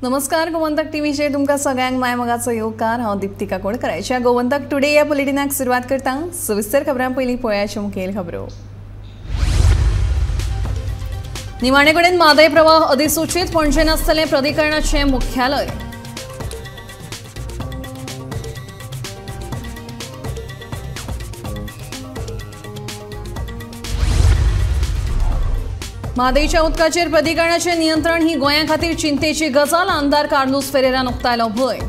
नमस्कार गोवंतक टीव्हीचे तुमकां सगळ्यांक मायमोगाचो येवकार। हांव दीप्तिका कोणकर। गोवंतक टुडे ह्या बुलेटिनाक सुरवात करता। सविस्तर खबरां पयलीं पळोवया मुखेल खबरो। निमाणे कडेन म्हादय प्रवाह अधिसूचित पणजेन आसतलें प्राधिकरणाचें मुख्यालय। म्हादयच्या उदकाचेर प्राधिकरणाचें नियंत्रण ही गोंया खातीर चिंतेची गजाल। आमदार कार्लोस फेरेरान उक्तायलो भंय।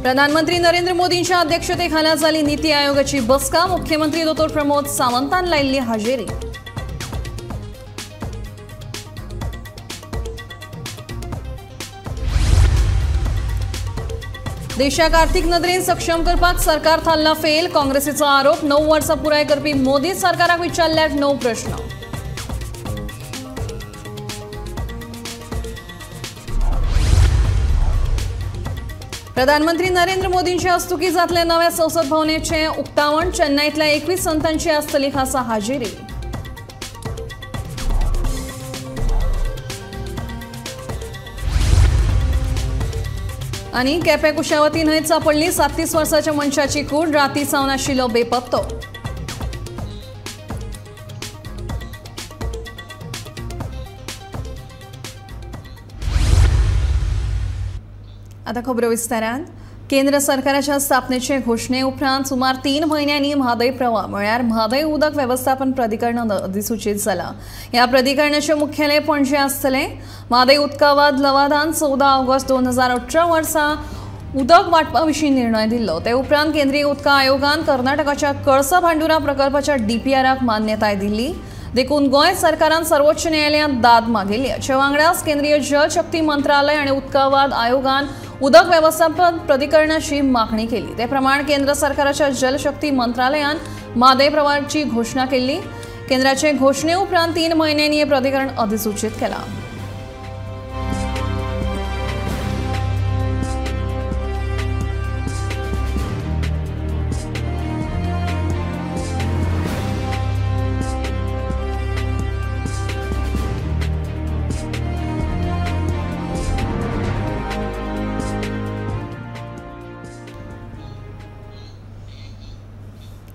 प्रधानमंत्री नरेंद्र मोदींच्या अध्यक्षतेखाला जाली नीती आयोगाची बसका। मुख्यमंत्री डॉ प्रमोद सावंतान लायिल्ली हाजेरी। देशाक आर्थीक नदरेन सक्षम करपाक सरकार थारला फेल। काँग्रेसीचो आरोप। 9 वर्सां पुराय करपी मोदी सरकाराक विचारल्यात 9 प्रश्न। प्रधानमंत्री नरेंद्र मोदींच्या हस्तुकी जातले नव्या संसद भवनाचें उक्तावण। चेन्नईतल्या 21 संतांची आसतली खासा हाजेरी। आनी केपें कुशावती न्हंयत सापडली 37 वर्सांच्या मनशाची कूड। राती सावन आशिल्लो बेपत्तो। आता खबरो विस्तारान। केंद्र सरकाराच्या स्थापनेचे घोषणे उपरांत सुमार 3 म्हयन्यांनी म्हादय प्रवाह म्हळ्यार म्हादय उदक वेवस्थापन प्राधिकरण अधिसूचित जाला। ह्या प्राधिकरणाचे मुख्यालय पणजे आसतलें। म्हादय उदकावाद लवादान 14 ऑगस्ट 2018 वर्सा उदक वांटपा विशीं निर्णय दिल्लो। ते उपरांत केंद्रीय उदका आयोगान कर्नाटकाच्या कळसा भांडुरा प्रकल्पाच्या डीपीआराक मान्यताय दिल्ली। देखून गोंय सरकारान सर्वोच्च न्यायालयांत दाद मागिल्ली। हाचे वांगडाच केंद्रीय जल शक्ती मंत्रालय आनी उदकावाद आयोगान उदक वेवस्थापन प्राधिकरणाची मागणी केली। ते प्रमाण केंद्र सरकाराच्या जलशक्ती मंत्रालयान म्हादय प्रवाहाची घोषणा केली। केंद्राचे घोषणे उपरांत 3 म्हयन्यांनी हे प्राधिकरण अधिसूचित केला।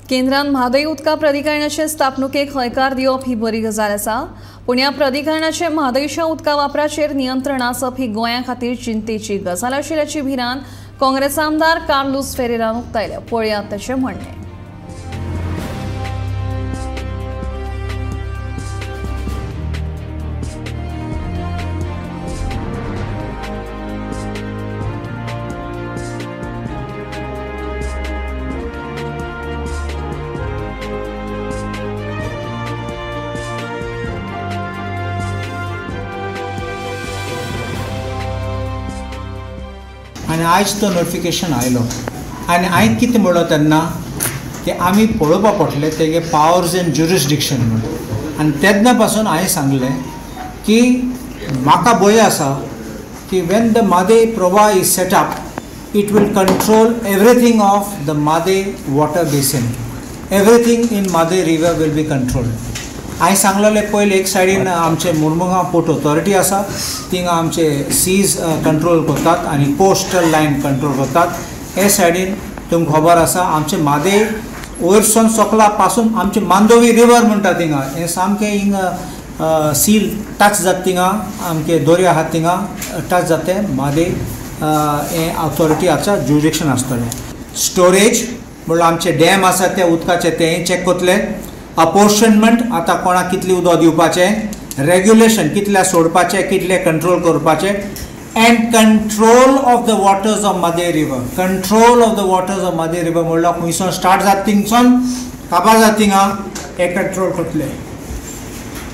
केंद्रान म्हादय उदका प्राधिकरणाचे स्थापणुकेक हयकार दिवप ही बरी गजाल आसा। पूण ह्या प्राधिकरणाचे म्हादयच्या उदका वापराचेर नियंत्रण आसप ही गोंया खातीर चिंतेची गजाल आशिल्ल्याची भिरांत काँग्रेस आमदार कार्लोस फेरेरान उक्तायल्या। पळयात ताचें म्हणणें। आनी आयज तो नोटिफिकेशन आयलो आनी हांवें कितें म्हणलो तेन्ना की आमी पळोवपा पडटलें तेगे पावर्स एंड ज्युरिस्डिक्शन म्हणून। आनी तेन्ना पासून हांवें सांगलें की म्हाका भंय आसा की when the Mhadei Pravah is set up it will control everything of the Mhadei water basin. Everything in Mhadei river will be controlled. हांवें सांगलेलें पयलीं एक सायडीन आमचे मुर्मुगांव पोर्ट ऑथॉरिटी आसा थिंगा आमचे सीज कंट्रोल करतात आनी कोस्टल लायन कंट्रोल करतात। हे सायडीन तुमकां खबर आसा आमचे म्हादय वयरसून सकला पासून आमचे मांदोवी रिवर म्हणटा थिंगा हें सामकें हिंगा सील टच जाता थिंगा आमचे दर्या आहा थिंगा टच जाता म्हादय हें ऑथॉरिटीच्या ज्युरिडिक्शन आसतलें। स्टोरेज म्हणल्यार आमचे डॅम आसा ते उदकाचे तेंय चॅक करतले। अपोर्शनमेंट आतां कोणाक कितलें उदक दिवपाचें, रेग्युलेशन कितल्या सोडपाचें कितले कंट्रोल करपाचें and control of the waters of Mhadei river. Control of the waters of Mhadei river म्हणल्यार खंयसून स्टार्ट जाता थिंगसून काबार जाता थिंगा हे कंट्रोल करतले।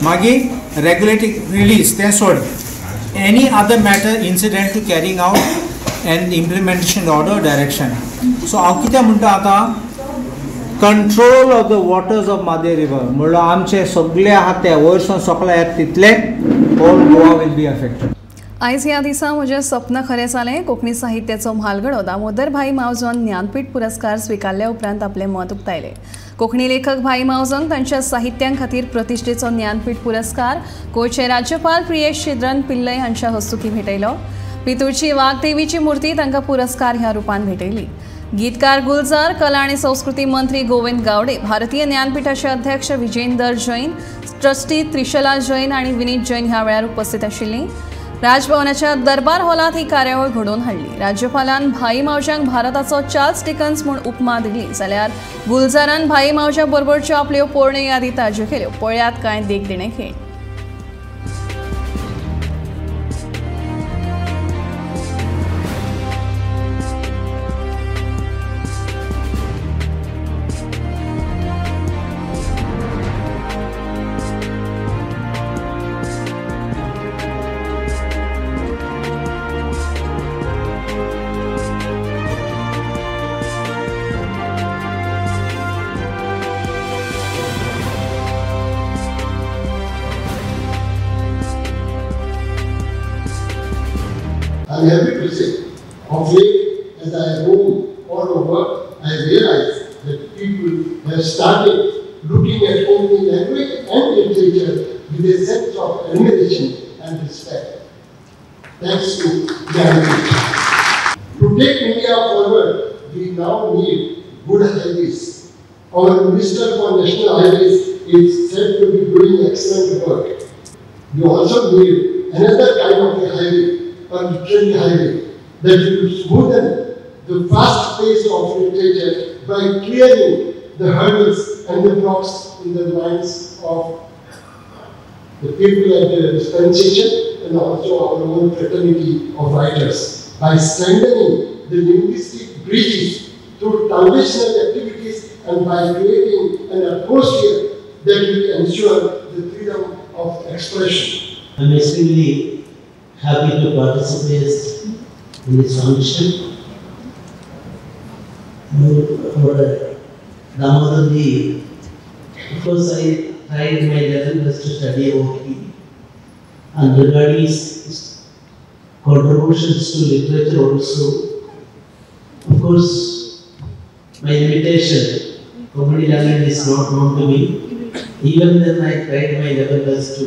मागीर रेग्युलेटिंग रिलीज तें सोड any other matter incident to carrying out and implementation order direction. So हांव कितें म्हणटा आतां control of the waters of Mhadei river म्हणल्यार आमचे सगळे आहा ते वयरसून सकला येता तितले whole Goa will be affected. आयज ह्या दिसा म्हजें सपन खरें जालें। कोंकणी साहित्याचो म्हालगडो दामोदर भाई मावजोन ज्ञानपीठ पुरस्कार स्विकारल्या उपरांत आपलें मत उक्तायलें। कोंकणी लेखक भाई मावजोंक तांच्या साहित्यां खातीर प्रतिश्ठेचो ज्ञानपीठ पुरस्कार गोंयचे राज्यपाल प्रियेश छिद्रन पिल्लय हांच्या हस्तुकी भेटयलो। पितूरची वाघदेवीची मुर्ती तांकां पुरस्कार ह्या रुपान भेटयली। गीतकार गुलजार, कला आणि संस्कृती मंत्री गोविंद गावडे, भारतीय ज्ञानपीठाचे अध्यक्ष विजेंदर जैन, ट्रस्टी त्रिशला जैन आणि विनीत जैन ह्या वेळार उपस्थित आशिल्लीं। राजभवनाच्या दरबार हॉलात ही कार्यावळ घडोवन हाडली। राज्यपालान भाई मावज्यांक भारताचो चार्ल्स डिकन्स म्हूण उपमा दिली, जाल्यार गुलजारान भाई मावज्या बरोबरच्यो आपल्यो पोरण्यो यादी ताज्यो केल्यो। पळयात कांय देखदिणे खेळ। I'm happy to say, of late, as I roam all over, I realize that people have started looking at Konkani language and literature with a sense of admiration and respect. Thanks to Jnanpith. To take India forward, we now need good highways. Our Minister for National Highways is said to be doing excellent work. We also need another kind of a highway, a literary highway, that will smoothen the fast pace of literature by clearing the hurdles and the blocks in the minds of the people at the dispensation and also our own fraternity of writers, by strengthening the linguistic bridges through translational activities and by creating an atmosphere that will ensure the freedom of expression. I'm extremely happy to participate in this function. Damodarji, of course, I tried my level best to study OT, and regarding his contributions to literature also, of course, my limitation, Konkani language is not known to me. Even then, I tried my level best to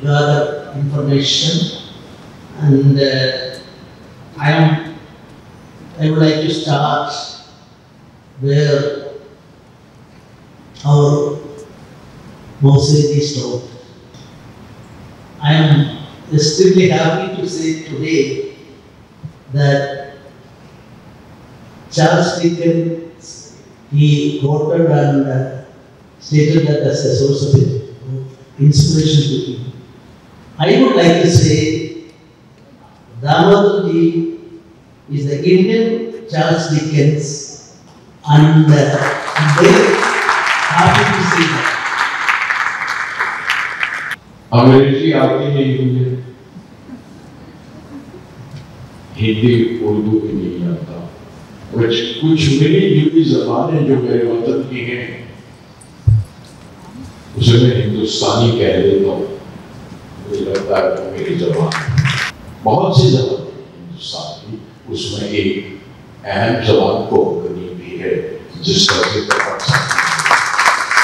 gather information. And I would like to start where our Mosseji stopped. I am extremely happy to say today that Charles Dickens, he quoted and stated that as a source of inspiration to him. I would like to say Damodarji is the Indian Charles Dickens, and I'm very happy to see that. अंग्रेजी आती नहीं मुझे, हिंदी उर्दू भी नहीं आता, कुछ मिली जुली ज़बानें जो मेरे वतन की हैं, उसे मैं हिंदुस्तानी कह देता हूँ। मुझे लगता है कि मेरी ज़बान बहुत सी ज़बान हिंदुस्तान की, उसमें एक अहम ज़बान कोंकणी भी है, जिसका जिक्र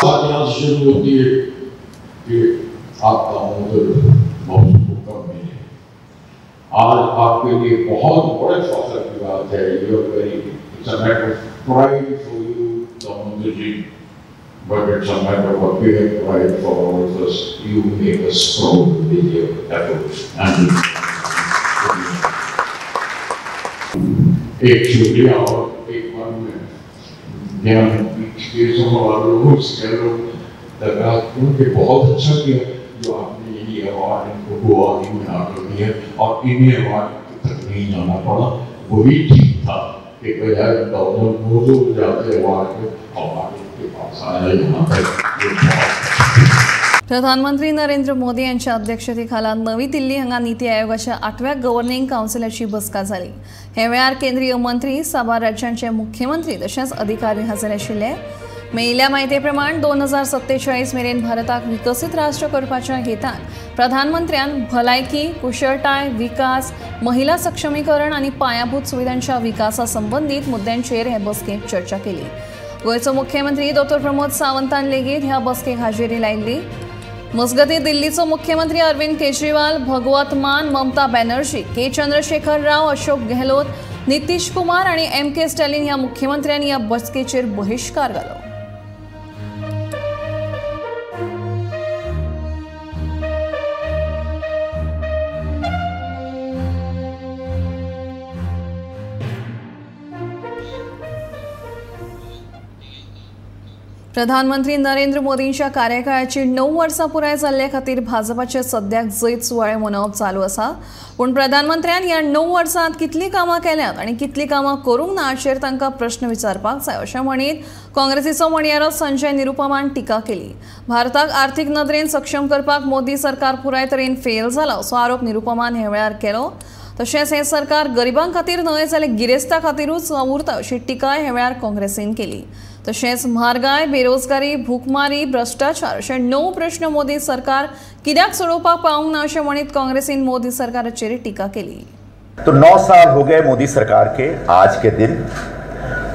यहाँ से शुरू होती है कि आप दामोदर मौजूद को कब मिले। आज आपके लिए बहुत बड़े फख्र की बात है। You are very, it's a matter of pride for you Damodar ji, but it's a matter of a big pride for all of us. You make us proud with your efforts. And एक शुक्रिया और एक बार में ज्ञानपीठ के समारोह से लगा क्योंकि बहुत अच्छा किया जो आपने ये अवार्ड इनको गुवाहाटी में आकर दिया और इन्हें अवार्ड तक नहीं जाना पड़ा। वही ठीक था कि बजाय मौजूद जाते अवार्ड अवार्ड के पास आया यहाँ पर। प्रधानमंत्री नरेंद्र मोदी यांच्या अध्यक्षतेखाला नवी दिल्ली हांगा नीती आयोगाच्या 8व्या गव्हर्निंग कावन्सिलाची बसका जाली। हे वेळार केंद्रीय मंत्री, साबार राज्यांचे मुख्यमंत्री तशेंच अधिकारी हजर आशिल्ले। मेळिल्ल्या म्हायती प्रमाण 2047 मेरेन भारताक विकसीत राष्ट्र करपाच्या हेतान प्रधानमंत्र्यान भलायकी, कुशळटाय, विकास, महिला सक्षमीकरण आनी पायाभूत सुविधांच्या विकासा संबंधीत मुद्द्यांचेर हे बसकेंत चर्चा केली। गोयचो मुख्यमंत्री डॉ प्रमोद सावंतान लेगीत ह्या बसकेक हाजेरी लायिल्ली. मजगती दिल्लीचो मुख्यमंत्री अरविंद केजरीवाल, भगवत मान, ममता बॅनर्जी, के चंद्रशेखर राव, अशोक गेहलोत, नितीश कुमार आणि MK स्टॅलिन ह्या मुख्यमंत्र्यांनी ह्या बसकेचेर बहिष्कार घालो. प्रधानमंत्री नरेंद्र मोदींच्या कार्यकाळाची 9 वर्सां पुराय जाल्ले खातीर भाजपाचे सद्याक जैत सुवाळे मनोवप चालू आसा. पूण प्रधानमंत्र्यान ह्या 9 वर्सांत कितली कामां केल्यात आनी कितली कामां करूंक ना हाचेर तांकां प्रश्न विचारपाक जाय अशें म्हणीत काँग्रेसीचो म्हणयारो संजय निरुपमान टिका केली. भारताक आर्थीक नदरेन सक्षम करपाक मोदी सरकार पुराय तरेन फेल जाला असो आरोप निरुपमान हे वेळार केलो. तशेंच हे सरकार गरिबां खातीर न्हय जाल्यार गिरेस्तां खातीरूच उरता अशी टिकाय हे वेळार काँग्रेसीन केली. तशेंच म्हारगाय, बेरोजगारी, भूकमारी, भ्रष्टाचार अशे 9 प्रश्न मोदी सरकार कित्याक सोडोवपाक पावंक ना अशें म्हणीत काँग्रेसीन मोदी सरकाराचेर टिका केली. तो 9 साल हो गए मोदी सरकार के आज के दिन,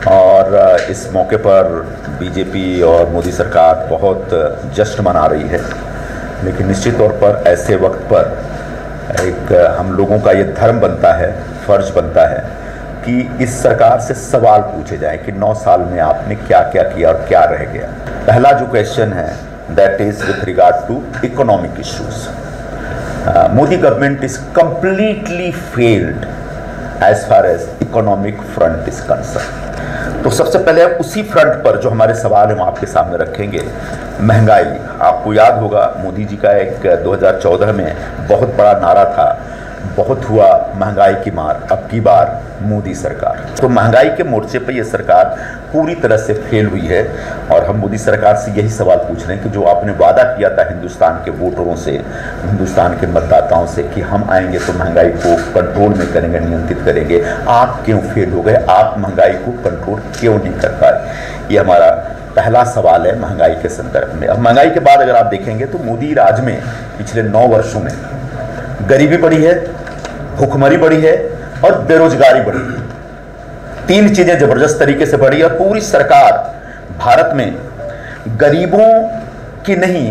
और इस मौके पर बीजेपी और मोदी सरकार बहुत जश्न मना रही है. लेकिन निश्चित तौर पर ऐसे वक्त पर एक हम लोगों का ये धर्म बनता है, फर्ज बनता है कि इस सरकार से सवाल पूछे जाएं कि 9 साल में आपने क्या क्या किया और क्या रह गया. पहला जो क्वेश्चन है that is with regard to economic issues. Modi government is completely failed as far as economic front is concern. तो सबसे पहले उसी फ्रंट पर जो हमारे सवाल हम आपके सामने रखेंगे. महंगाई, आपको याद होगा मोदी जी का एक 2014 में बहुत बड़ा नारा था, बहुत हुआ महंगाई की मार, अब की बार मोदी सरकार. तो महंगाई के मोर्चे पर यह सरकार पूरी तरह से फेल हुई है. और हम मोदी सरकार से यही सवाल पूछ रहे हैं कि जो आपने वादा किया था हिंदुस्तान के वोटरों से, हिंदुस्तान के मतदाताओं से कि हम आएंगे तो महंगाई को कंट्रोल में करेंगे, नियंत्रित करेंगे, आप क्यों फेल हो गए? आप महंगाई को कंट्रोल क्यों नहीं कर पाए? ये हमारा पहला सवाल है महंगाई के संदर्भ में. अब महंगाई के बाद अगर आप देखेंगे तो मोदी राज में पिछले 9 वर्षों में गरीबी बढ़ी है, भूखमरी बढ़ी है और बेरोजगारी बढ़ी है. 3 चीजें जबरदस्त तरीके से बढ़ी और पूरी सरकार भारत में गरीबों की नहीं,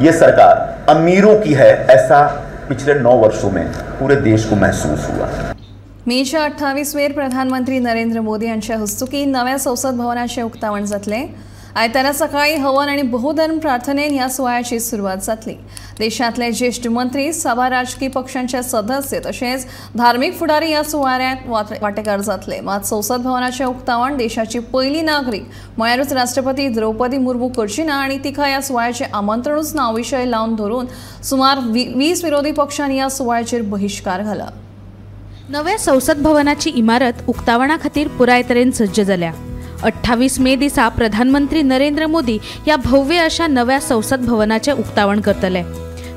ये सरकार अमीरों की है, ऐसा पिछले 9 वर्षों में पूरे देश को महसूस हुआ. मेच्या 28वेर प्रधानमंत्री नरेंद्र मोदी यांच्या हस्तुकी नव्या संसद भवनाचे उक्तावण जातले. आयतारा सकाळी हवन आणि बहुधर्म प्रार्थनेन ह्या सुवाळ्याची सुरवात जातली. देशातले ज्येष्ठ मंत्री, सभा, राजकीय पक्षांचे सदस्य तशेंच धार्मिक फुडारी ह्या सुवाळ्यात वांटेकार जातले. मात संसद भवनाचे उक्तावण देशाची पहिली नागरीक म्हळ्यारूच राष्ट्रपती द्रौपदी मुर्मू करची ना आनी तिका ह्या सुवाळ्याचे आमंत्रणूच ना विशय लावन धरून सुमार 20 विरोधी पक्षांनी ह्या सुवाळ्याचेर बहिष्कार घाला. नव्या संसद भवनाची इमारत उक्तावणा खातीर पुराय तरेन सज्ज जाल्या. 28 मे दिसा प्रधानमंत्री नरेंद्र मोदी या भव्य अशा नव्या संसद भवनाचे उक्तावण करतले.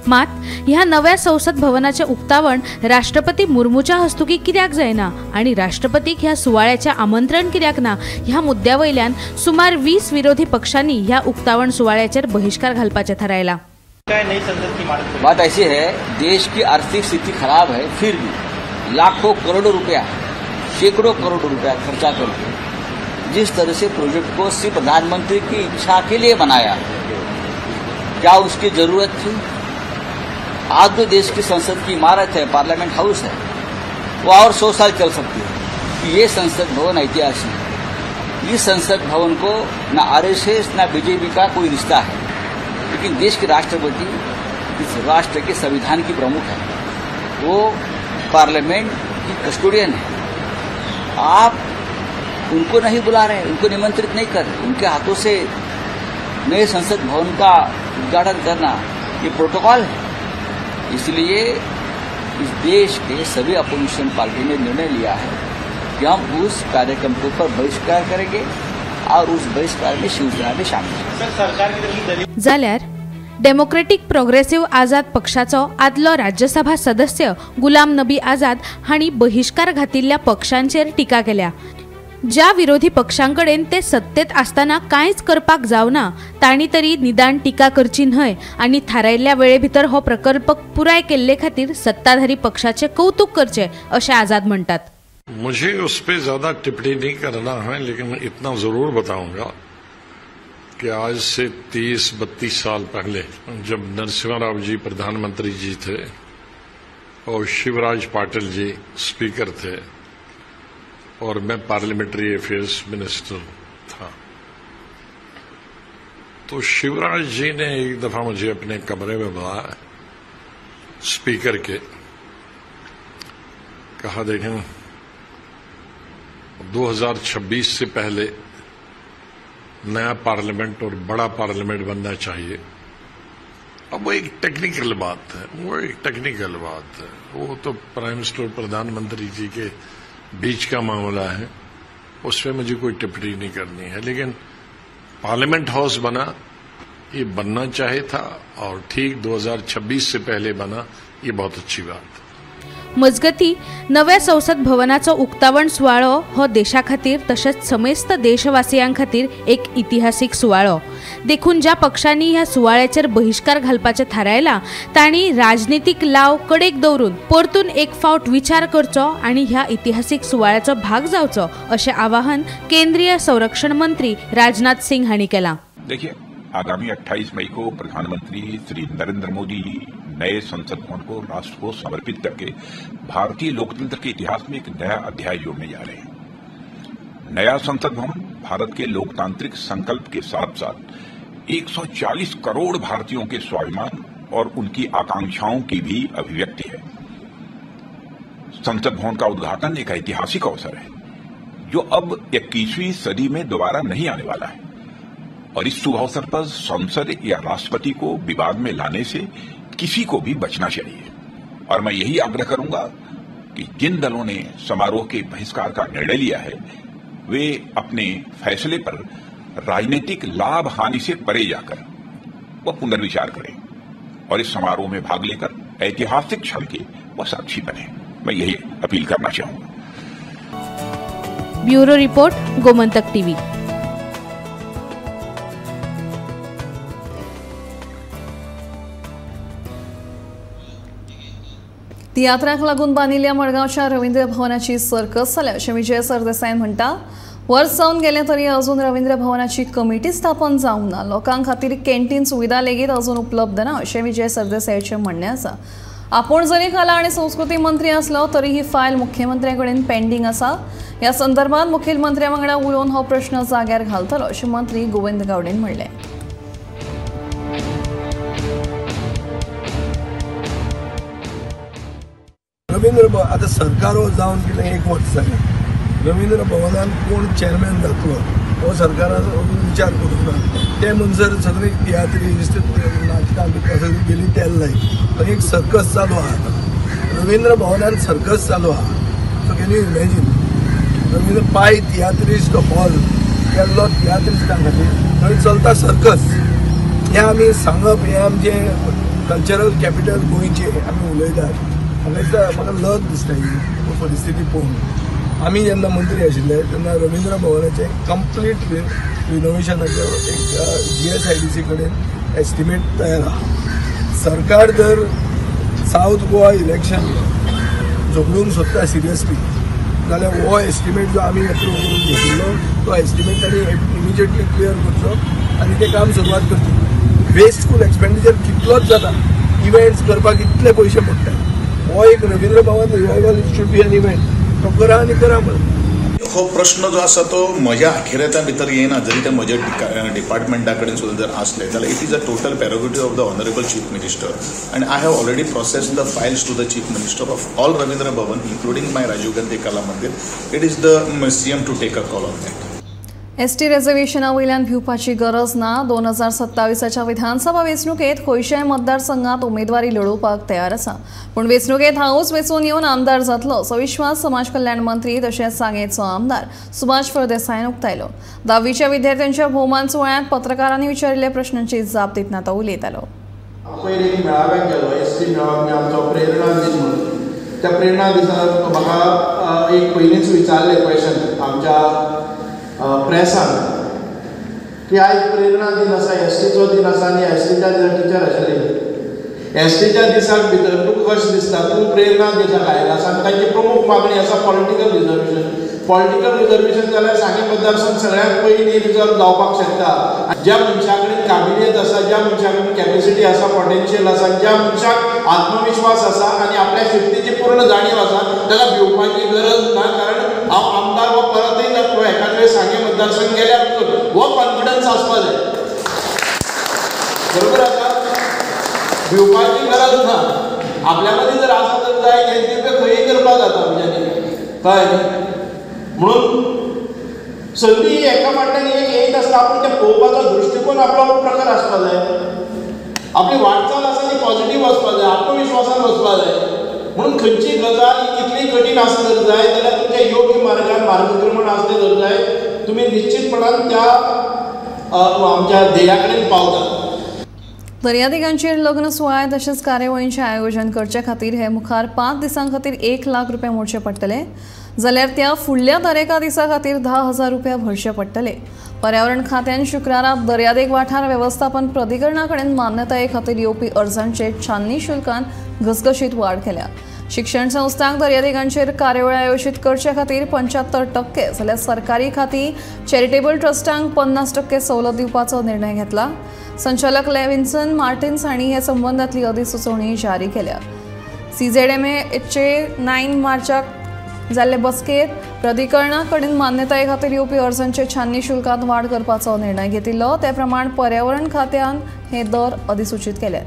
मात ह्या नव्या संसद भवनाचे उक्तावण राष्ट्रपती मुर्मूच्या हस्तुकी कित्याक जायना आणि राष्ट्रपतीक ह्या सुवाळ्याचे आमंत्रण कित्याक ना ह्या मुद्द्यावयल्यान सुमार 20 विरोधी पक्षांनी ह्या उक्तावण सुवाळ्याचेर बहिष्कार घालपाचे ठरायला. बात ऐसी है, देश की आर्थिक स्थिति खराब है, फिर भी लाखों करोड़ों रुपया, सैकड़ों करोड़ रुपया खर्चा करके जिस तरह से प्रोजेक्ट को सिर्फ प्रधानमंत्री की इच्छा के लिए बनाया, क्या उसकी जरूरत थी? आज जो देश की संसद की इमारत है, पार्लियामेंट हाउस है, वो और 100 साल चल सकती है. ये संसद भवन ऐतिहासिक है. इस संसद भवन को न RSS न BJP का कोई रिश्ता है, लेकिन देश के राष्ट्रपति इस राष्ट्र के संविधान की प्रमुख है, वो पार्लियामेंट की कस्टोडियन है. आप उनको नहीं बुला रहे, उनको निमंत्रित नहीं कर रहे, उनके हाथों से नए संसद भवन का उद्घाटन करना ये प्रोटोकॉल है. इसलिए इस देश के सभी अपोजिशन पार्टी ने निर्णय लिया है कि हम उस कार्यक्रम के ऊपर बहिष्कार करेंगे और उस बहिष्कार में शिवसेना भी शामिल है. जाल्यार डेमोक्रेटिक प्रोग्रेसिव्ह आझाद पक्षाचो आदलो राज्यसभा सदस्य गुलाम नबी आझाद हांणी बहिष्कार घातिल्ल्या पक्षांचेर टिका केल्या. ज्या विरोधी पक्षांकडेन ते सत्तेत असताना कांयच करपाक जावना तांणी तरी निदान टिका करची न्हय आनी थारायल्ल्या वेळे भितर हो प्रकल्प पुराय केल्ले खातीर सत्ताधारी पक्षाचे कौतुक करचे अशें आझाद म्हणटात. मुझे उस पर ज्यादा टिप्पणी नहीं करना है, लेकिन मैं इतना जरूर बताऊंगा कि आज से 30-32 साल पहले जब नरसिम्हा राव जी प्रधानमंत्री जी थे और शिवराज पाटिल जी स्पीकर थे और मैं पार्लियामेंट्री अफेयर्स मिनिस्टर था, तो शिवराज जी ने एक दफा मुझे अपने कमरे में बुलाया स्पीकर के, कहा देखें 2026 से पहले नया पार्लियामेंट और बड़ा पार्लियामेंट बनना चाहिए। अब वो एक टेक्निकल बात है, वो तो प्राइम मिनिस्टर और प्रधानमंत्री जी के बीच का मामला है, उसमें मुझे कोई टिप्पणी नहीं करनी है। लेकिन पार्लियामेंट हाउस बना, ये बनना चाहिए था और ठीक 2026 से पहले बना, ये बहुत अच्छी बात है। मजगती नव्या संसद भवनाचो उक्तावण सुवाळो हो देशा खातीर तशेंच समेस्त देशवासियां खातीर एक इतिहासीक सुवाळो देखून ज्या पक्षांनी ह्या सुवाळ्याचेर बहिष्कार घालपाचें थारायलां तांणी राजनीतीक लाव कडेक दवरून परतून एक फावट विचार करचो आनी ह्या इतिहासीक सुवाळ्याचो भाग जावचो अशें आवाहन केंद्रीय संरक्षण मंत्री राजनाथ सिंह हांणी केलां। देखिए, आगामी 28 मई को प्रधानमंत्री श्री नरेंद्र मोदी नए संसद भवन को राष्ट्र को समर्पित करके भारतीय लोकतंत्र के इतिहास में एक नया अध्याय जोड़ने जा रहे हैं। नया संसद भवन भारत के लोकतांत्रिक संकल्प के साथ साथ 140 करोड़ भारतीयों के स्वाभिमान और उनकी आकांक्षाओं की भी अभिव्यक्ति है। संसद भवन का उद्घाटन एक ऐतिहासिक अवसर है जो अब 21वीं सदी में दोबारा नहीं आने वाला है और इस शुभ अवसर पर संसद या राष्ट्रपति को विवाद में लाने से किसी को भी बचना चाहिए। और मैं यही आग्रह करूंगा कि जिन दलों ने समारोह के बहिष्कार का निर्णय लिया है वे अपने फैसले पर राजनीतिक लाभ हानि से परे जाकर वह पुनर्विचार करें और इस समारोह में भाग लेकर ऐतिहासिक क्षण के वह साक्षी बने। मैं यही अपील करना चाहूंगा। Bureau report, Gomantak TV. तियात्राक लागून बांदिल्ल्या मडगांवच्या रवींद्र भवनाची सर्कस जाल्या अशें विजय सरदेसाय म्हणटा। वर्स जावन गेलें तरी अजून रवींद्र भवनाची कमिटी स्थापन जावंक ना, लोकां खातीर कॅन्टीन सुविधा लेगीत अजून उपलब्ध ना अशें विजय सरदेसायाचें म्हणणें आसा। आपूण जरी कला आनी संस्कृती मंत्री आसलो तरी ही फायल मुख्यमंत्र्या कडेन पेंडींग आसा। ह्या संदर्भात मुखेलमंत्र्या वांगडा उलोवन हो प्रश्न जाग्यार घालतलो अशें मंत्री गोविंद गावडेन म्हणलें। रवींद्र भवन आता सरकार जावन कितें 1 वर्स जालें, रवींद्र भवनान कोण चेअरमॅन जातलो हो सरकारान विचार करूंक ना। ते म्हणसर सगळी तियात्रिस्ट नाटकां बिटकां सगळी गेली तेल लायक पण एक सर्कस चालू आहा। रवींद्र भवनान सर्कस चालू आहा। So can you imagine Ravindra pi tiatrist hall केल्लो तियात्रिस्टां खातीर थंय चलता सर्कस। हें आमी सांगप हें आमचें कल्चरल कॅपिटल गोंयचें आमी उलयतात। म्हाका लज दिसता ही परिस्थिती पळोवन। आमी जेन्ना मंत्री आशिल्ले तेन्ना रवींद्र भवनाचें कंप्लीट रिनोवेशनाचें एक GSIDC कडेन एस्टिमेट तयार आहा। सरकार जर साऊथ गोवा इलेक्शन झगडूंक सोदता सिरियसली जाल्यार हो एस्टिमेट जो आमी एप्रूव करून घेतिल्लो तो एस्टिमेट तांणी इमिजिएटली क्लियर करचो आनी तें काम सुरवात करची। वेस्टफूल एक्सपेंडिचर कितलोच जाता, इव्हेंट्स करपाक कितले पयशे पडटा, हो एक Ravindra Bhavan revival should be an event तो करा आनी करा म्हणून। हो प्रश्न जो आसा तो म्हज्या आखिरेता भितर येना, जरी ते म्हज्या डिपार्टमेंटा कडेन सुद्दां जर आसले जाल्यार it is a total prerogative of the honourable chief minister and I have already processed the files to the chief minister of all Ravindra Bhavan including my Rajiv Gandhi Kala Mandir. It is the CM to take a call on that. ST रिझर्वेशना वयल्यान भिवपाची गरज ना। 2027च्या विधानसभा वेंचणुकेत खंयच्याय मतदारसंघात उमेदवारी लढोवपाक तयार आसा, पूण वेंचणुकेत हांवूच वेंचून येवन आमदार जातलो असो विश्वास समाज कल्याण मंत्री तशेंच सांगेचो आमदार सुभाष फळदेसायान उक्तायलो। 10वीच्या विद्यार्थ्यांच्या भोवमान सुवाळ्यात पत्रकारांनी विचारिल्ल्या प्रश्नांची जाप दितना तो उलयतालो। पयलीं एक मेळाव्याक गेलो, एसटी मेळावो आमचो प्रेरणा दीस म्हणून। त्या प्रेरणा दिसा म्हाका एक पयलींच विचारलें क्वेश्चन आमच्या प्रेसान की आज प्रेरणा दिन आसा, एसटीचो दिन आसा आनी एसटीच्या दिसा टिचर आशिल्ली। एसटीच्या दिसाक भितर तुका कशें दिसता तूं प्रेरणा दिसाक आयला आसा आनी ताची प्रमुख मागणी आसा पॉलिटिकल रिजर्वेशन। पॉलिटिकल रिजर्वेशन जाल्यार सांगे मतदारसंघ सगळ्यात पयलीं रिजर्व जावपाक शकता. ज्या मनशा कडेन काबिलियत आसा, ज्या मनशा कडेन कॅपेसिटी आसा, पोटेन्शियल आसा, ज्या मनशाक आत्मविश्वास आसा आनी आपल्या शक्तीची पूर्ण जाणीव आसा, ताका भिवपाची गरज ना. कारण हांव आमदार हो परतय जातलो एकाच वेळेस सांगे मतदारसंघ गेल्यार हो कॉन्फिडन्स आसपा जाय. बरोबर आसा, भिवपाची गरज ना. आपल्या मदीं जर आसा तर जाय हें खंय करपाक जाता आमच्यांनी, कळ्ळें. म्हणून संदी एका फाटल्यान एक येत आसता, आपूण तें पळोवपाचो दृश्टिकोन आपलो प्रकार आसपा जाय. आपली वाटचाल आसा ती पॉझिटिव्ह आसपा जाय, आत्मविश्वासान वचपा जाय. म्हणून खंयची गजाल ही कितली कठीण आसा जर जाय जाल्यार तुमच्या योग्य मार्गान मार्गक्रमण आसलें जर जाय तुमी निश्चितपणान त्या आमच्या ध्येया कडेन पावतात. दर्यादेगांचेर लग्न सुवाळे तशेंच कार्यावळींचें आयोजन करचे खातीर हे मुखार 5 दिसां खातीर 1 लाख रुपया मोडचे पडटले, जाल्यार त्या फुडल्या दर एका दिसा खातीर 10,000 रुपया भरचे पडटले. पर्यावरण खात्यान शुक्राराक दर्यादेग वाठार वेवस्थापन प्राधिकरणा कडेन मान्यताये खातीर येवपी अर्जांचे छाननी शुल्कांत घसघशीत वाड केल्या. शिक्षण संस्थांक दर्यादेगांचेर कार्यावळी आयोजीत करचे खातीर 75% जाल्यार सरकारी खातीं चॅरिटेबल ट्रस्टांक 50% सवलत दिवपाचो निर्णय घेतला. संचालक लेविन्सन मार्टिन्स हांणी हे संबंदांतली अधिसुचोवणी जारी केल्या. CZMAचे 9 मार्चाक जाल्ले बसकेत प्राधिकरणा कडेन मान्यताये खातीर येवपी अर्जांचे छाननी शुल्कांत वाड करपाचो निर्णय घेतिल्लो. ते प्रमाण पर्यावरण खात्यान हे दर अधिसुचीत केले.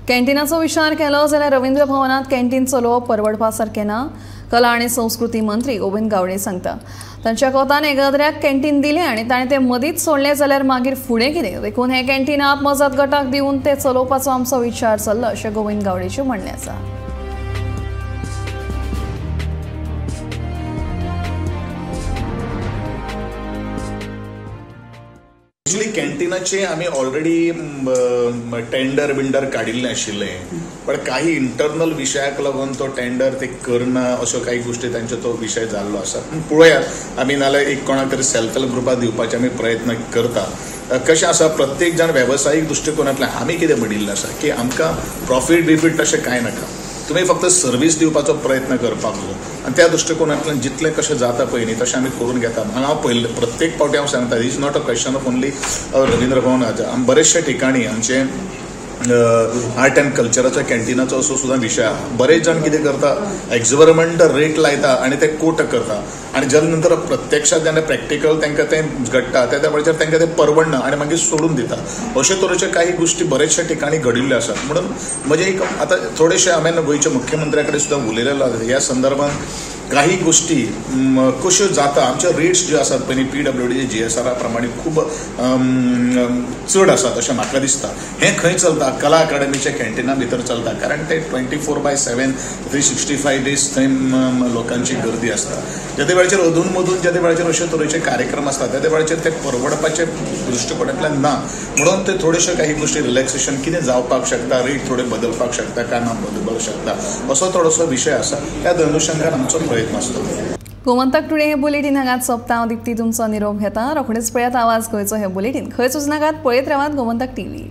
कॅन्टीनाचो विचार केलो जाल्यार रवींद्र भवनात कॅन्टीन चलोवप परवडपा सारकें ना, कला आनी संस्कृती मंत्री गोविंद गावडे सांगता. तांच्या कोतान एकाद्र्याक कॅन्टीन दिलें आनी ताणें तें मदींच सोडलें जाल्यार मागीर फुडें कितें, देखून हें कॅन्टीन आप मजत गटाक दिवन तें चलोवपाचो आमचो विचार चल्ला अशें गोविंद गावडेचें म्हणणें आसा. कॅन्टीनाचे आम्ही ऑलरेडी टेंडर काडिल्लें आशिल्लें, पण काही इंटरनल विशयाक लागून तो टेंडर ते करना अशो काही गोष्टी तांचो तो विशय जाल्लो आसा. पळोवयात आमी नाल्यार एक कोणाक तरी सेल्फ हेल्प ग्रुपाक दिवपाचे आमी प्रयत्न करता. कशें आसा, प्रत्येक जाण वेवसायीक दृश्टिकोनांतल्यान आमी कितें म्हणिल्लें आसा की आमकां प्रॉफीट बिफीट तशें कांय नाका, तुम्ही फक्त सर्व्हिस दिवपाचो प्रयत्न करपाक जाय आनी त्या दृश्टिकोनांतल्यान जितलें कशें जाता पळय न्ही तशें आमी करून घेता. हांव पयले प्रत्येक फावटी हांव सांगता, is not a question of only Ravindra भवन, बरेचशे ठिकाणी आमचे आर्ट एंड कल्चराचो कॅन्टीनाचो असो सुद्दां विशय आहा. बरेच जाण कितें करता, एक्झॉर्बिटंट रेट लायता आनी ते कोट करता आनी जाल्या नंतर प्रत्यक्षात जेन्ना प्रॅक्टिकल तांकां तें घडटा त्या वेळाचेर तांकां तें परवडना आनी मागीर सोडून दिता. अशे तरेचे काही गोष्टी बरेचशे ठिकाणी घडिल्ल्यो आसात. म्हणून म्हणजे एक आतां थोडेशे हांवें गोंयच्या मुख्यमंत्र्या कडेन सुद्दां उलयलेलो आसा ह्या संदर्भात. काही गोष्टी कश्यो जाता, आमचे रेट्स ज्यो आसात पळय PWD GSR प्रमाणे खूब चड आसात अशें म्हाका दिसता. हें खंय चलता, कला अकादमीच्या कॅन्टीना भितर चलता, कारण ते 24/7 365 days थंय लोकांची गर्दी आसता. ज्या त्या वेळाचेर अधून मधून ज्या त्या वेळाचेर अशे तरेचे कार्यक्रम आसतात त्या त्या वेळाचेर ते परवडपाचे दृश्टिकोनांतल्यान ना. म्हणून ते थोडेशे काही गोष्टी रिलॅक्सेशन कितें जावपाक शकता, रेट थोडे बदलपाक शकता काय ना बदलपाक शकता असो थोडोसो विशय आसा. त्या अनुशंगान आमचो प्रयत्न आसता. गोमंतक टुडे हे बुलेटिन हांगाच सोंपता. हांव दिप्ती तुमचो निरोप घेता. रोखडेच पळयात आवाज गोंयचो हे बुलेटिन. खंयच वचनाकात, पळयत रावात गोमंतक TV.